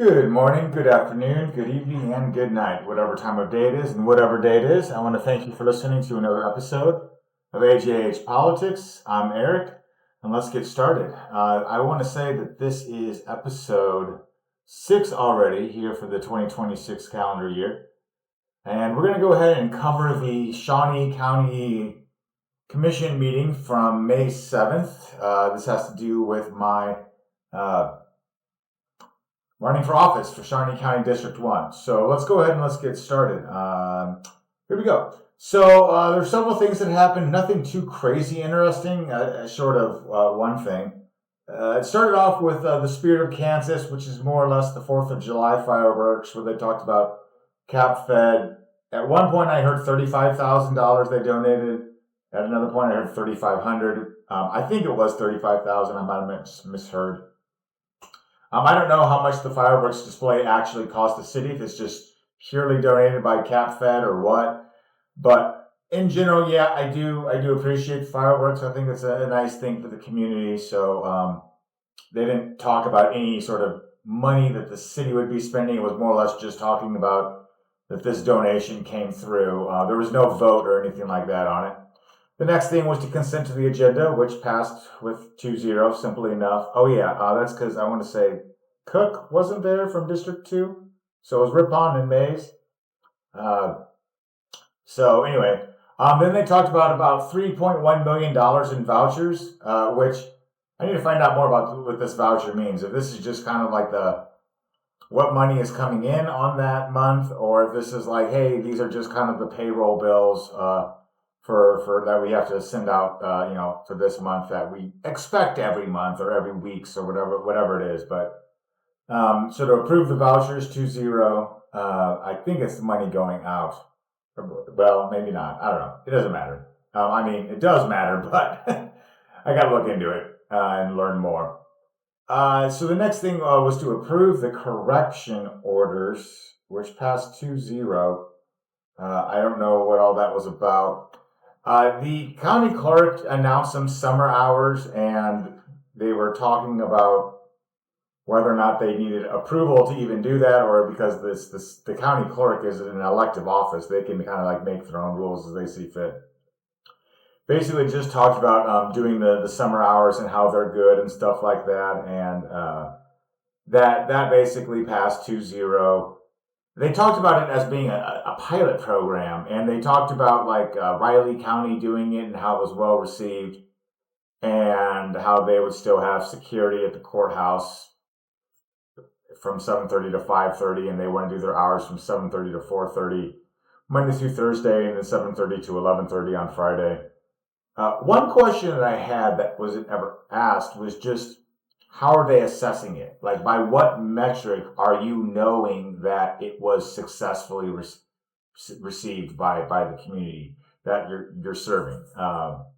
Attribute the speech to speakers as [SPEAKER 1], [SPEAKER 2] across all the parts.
[SPEAKER 1] Good morning, good afternoon, good evening, and good night, whatever time of day it is and whatever day it is. I want to thank you for listening to another episode of AJH Politics. I'm Eric, and let's get started. I want to say that this is episode 6 already here for the 2026 calendar year. And we're going to go ahead and cover the Shawnee County Commission meeting from May 7th. This has to do with my uh, running for office for Shawnee County District 1. So let's go ahead and let's get started. Here we go. So there's several things that happened, nothing too crazy interesting, short of one thing. It started off with the Spirit of Kansas, which is more or less the 4th of July fireworks, where they talked about cap fed. At one point, I heard $35,000 they donated. At another point, I heard $3,500. I think it was $35,000. I might have misheard. I don't know how much the fireworks display actually cost the city, if it's just purely donated by CapFed or what. But in general, yeah, I do appreciate fireworks. I think it's a nice thing for the community. So they didn't talk about any sort of money that the city would be spending. It was more or less just talking about that this donation came through. There was no vote or anything like that on it. The next thing was to consent to the agenda, which passed with 2-0, simply enough. Oh, yeah, that's because I want to say Cook wasn't there from District 2, so it was Rippon and Mays. So anyway, then they talked about $3.1 million in vouchers, which I need to find out more about what this voucher means. If this is just kind of like what money is coming in on that month, or if this is like, hey, these are just kind of the payroll bills, for that we have to send out, for this month that we expect every month or every week, so whatever it is. But so to approve the vouchers 2-0, I think it's the money going out. Well, maybe not. I don't know. It doesn't matter. It does matter, but I got to look into it and learn more. So the next thing was to approve the correction orders, which passed 2-0. I don't know what all that was about. The county clerk announced some summer hours, and they were talking about whether or not they needed approval to even do that, or because the county clerk is an elective office, they can kind of like make their own rules as they see fit. Basically, just talked about doing the summer hours and how they're good and stuff like that, and that basically passed 2-0. They talked about it as being a pilot program, and they talked about like Riley County doing it and how it was well received, and how they would still have security at the courthouse from 7:30 to 5:30, and they want to do their hours from 7:30 to 4:30 Monday through Thursday, and then 7:30 to 11:30 on Friday. One question that I had that wasn't ever asked was just, how are they assessing it? Like, by what metric are you knowing that it was successfully received by the community that you're serving? But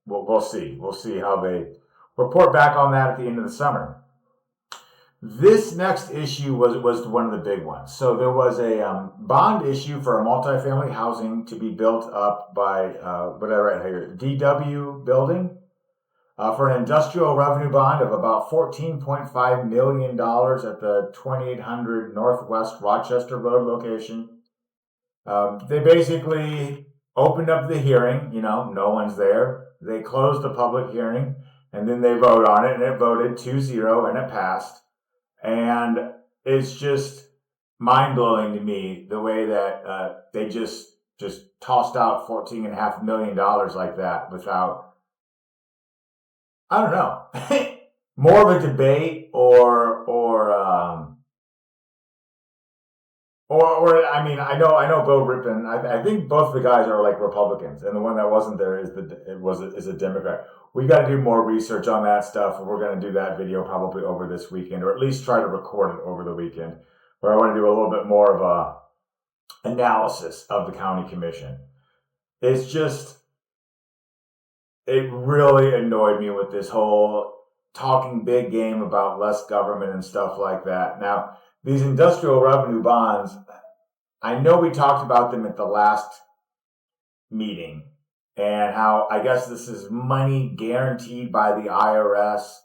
[SPEAKER 1] we'll see. We'll see how they report back on that at the end of the summer. This next issue was one of the big ones. So there was a bond issue for a multifamily housing to be built up by what I write here, DW Building, for an industrial revenue bond of about $14.5 million at the 2800 Northwest Rochester Road location. They basically opened up the hearing, no one's there. They closed the public hearing, and then they vote on it, and it voted 2-0, and it passed. And it's just mind-blowing to me the way that they just tossed out $14.5 million like that without, I don't know, more of a debate I know Bill Rippon. I think both the guys are like Republicans, and the one that wasn't there is a Democrat. We got to do more research on that stuff. We're going to do that video probably over this weekend, or at least try to record it over the weekend, where I want to do a little bit more of a analysis of the county commission. It's just, it really annoyed me with this whole talking big game about less government and stuff like that. Now, these industrial revenue bonds, I know we talked about them at the last meeting, and how I guess this is money guaranteed by the IRS.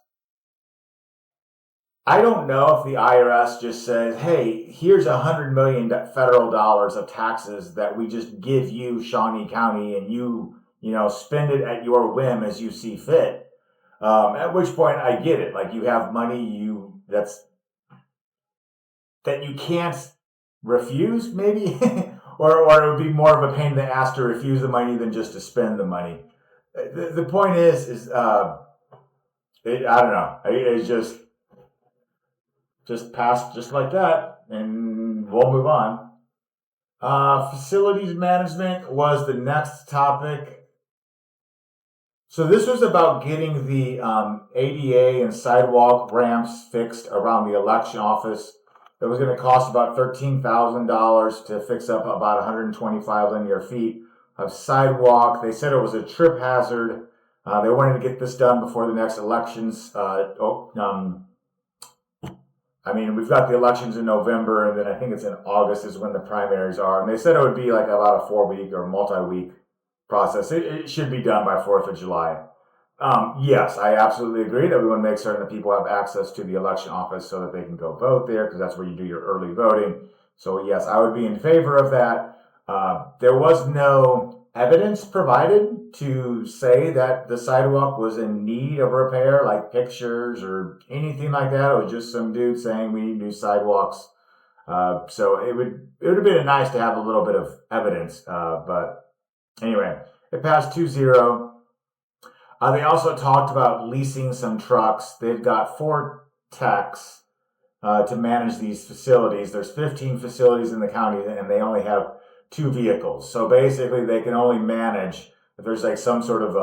[SPEAKER 1] I don't know if the IRS just says, "Hey, here's $100 million federal dollars of taxes that we just give you, Shawnee County, and you spend it at your whim as you see fit." At which point, I get it. Like you have money, that you can't refuse, maybe, or it would be more of a pain in the ass to refuse the money than just to spend the money. The point I don't know. It's just passed just like that, and we'll move on. Facilities management was the next topic. So this was about getting the ADA and sidewalk ramps fixed around the election office. It was going to cost about $13,000 to fix up about 125 linear feet of sidewalk. They said it was a trip hazard. They wanted to get this done before the next elections. We've got the elections in November, and then I think it's in August is when the primaries are. And they said it would be like about a 4-week or multi-week process. It should be done by 4th of July. Yes, I absolutely agree that we want to make certain that people have access to the election office so that they can go vote there, because that's where you do your early voting. So yes, I would be in favor of that. There was no evidence provided to say that the sidewalk was in need of repair, like pictures or anything like that. It was just some dude saying we need new sidewalks. So it would have been nice to have a little bit of evidence. But anyway, it passed 2-0. They also talked about leasing some trucks. They've got 4 techs to manage these facilities. There's 15 facilities in the county, and they only have 2 vehicles. So basically, they can only manage if there's like some sort of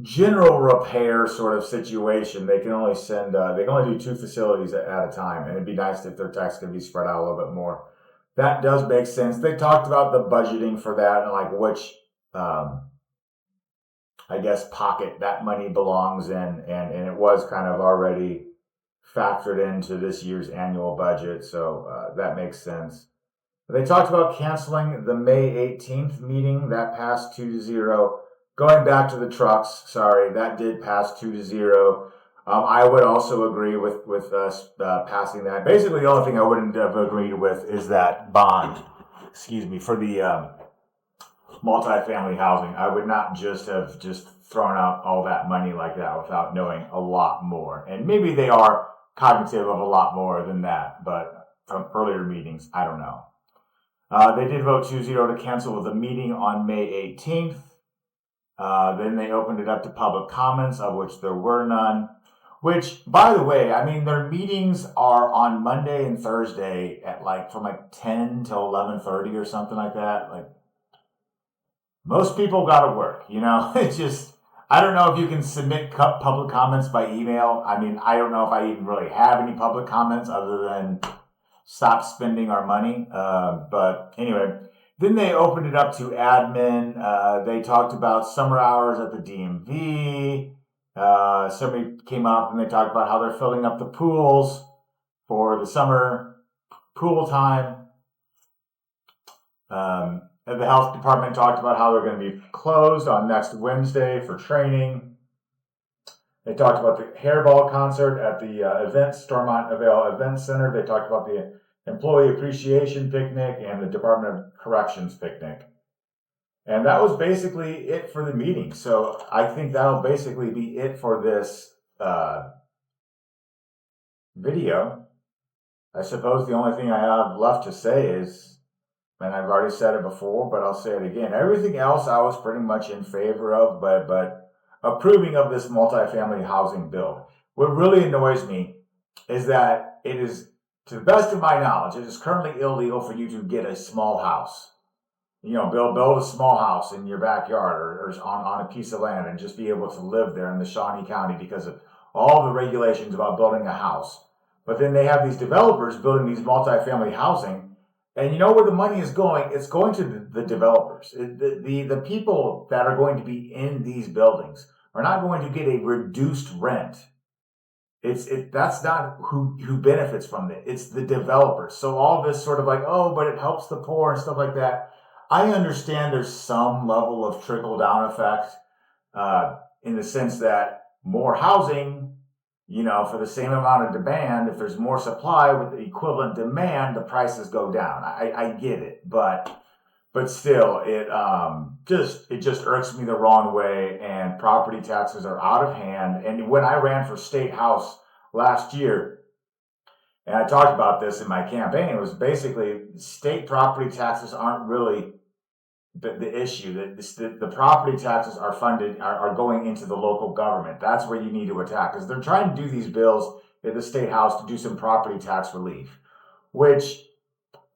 [SPEAKER 1] general repair sort of situation. They can only do 2 facilities at a time, and it'd be nice if their techs could be spread out a little bit more. That does make sense. They talked about the budgeting for that and like which pocket that money belongs in, and it was kind of already factored into this year's annual budget, so that makes sense. They talked about canceling the May 18th meeting. That passed 2-0. Going back to the trucks, sorry, that did pass 2-0. I would also agree with us passing that. Basically, the only thing I wouldn't have agreed with is that bond, for the multifamily housing. I would not just have thrown out all that money like that without knowing a lot more. And maybe they are cognitive of a lot more than that, but from earlier meetings, I don't know. They did vote 2-0 to cancel the meeting on May 18th. Then they opened it up to public comments, of which there were none. Which, by the way, their meetings are on Monday and Thursday at from 10 till 11:30 or something like that. Most people got to work, It's just, I don't know if you can submit public comments by email. I don't know if I even really have any public comments other than stop spending our money. But anyway, then they opened it up to admin. They talked about summer hours at the DMV. Somebody came up and they talked about how they're filling up the pools for the summer pool time. And the health department talked about how they're going to be closed on next Wednesday for training. They talked about the hairball concert at the Stormont Avail Event Center. They talked about the employee appreciation picnic and the Department of Corrections picnic. And that was basically it for the meeting. So I think that'll basically be it for this video. I suppose the only thing I have left to say is, and I've already said it before, but I'll say it again. Everything else I was pretty much in favor of, but approving of this multifamily housing bill. What really annoys me is that it is, to the best of my knowledge, it is currently illegal for you to get a small house. Build a small house in your backyard or on a piece of land and just be able to live there in the Shawnee County because of all the regulations about building a house. But then they have these developers building these multifamily housing. And you know where the money is going? It's going to the developers. The people that are going to be in these buildings are not going to get a reduced rent. That's not who benefits from it. It's the developers. So all this sort of but it helps the poor and stuff like that. I understand there's some level of trickle down effect in the sense that more housing for the same amount of demand, if there's more supply with the equivalent demand, the prices go down. I get it, but still, it just irks me the wrong way. And property taxes are out of hand. And when I ran for state house last year, and I talked about this in my campaign, it was basically state property taxes aren't really the issue. The property taxes are are going into the local government. That's where you need to attack, because they're trying to do these bills at the state house to do some property tax relief, which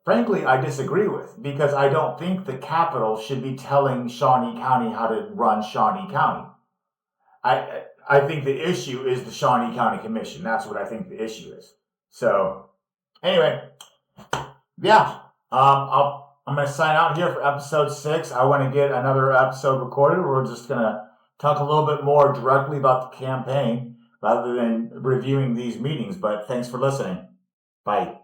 [SPEAKER 1] frankly I disagree with, because I don't think the capital should be telling Shawnee County how to run Shawnee County. I think the issue is the Shawnee County Commission. That's what I think the issue is. So anyway, yeah, I'm going to sign out here for episode 6. I want to get another episode recorded. We're just going to talk a little bit more directly about the campaign rather than reviewing these meetings. But thanks for listening. Bye.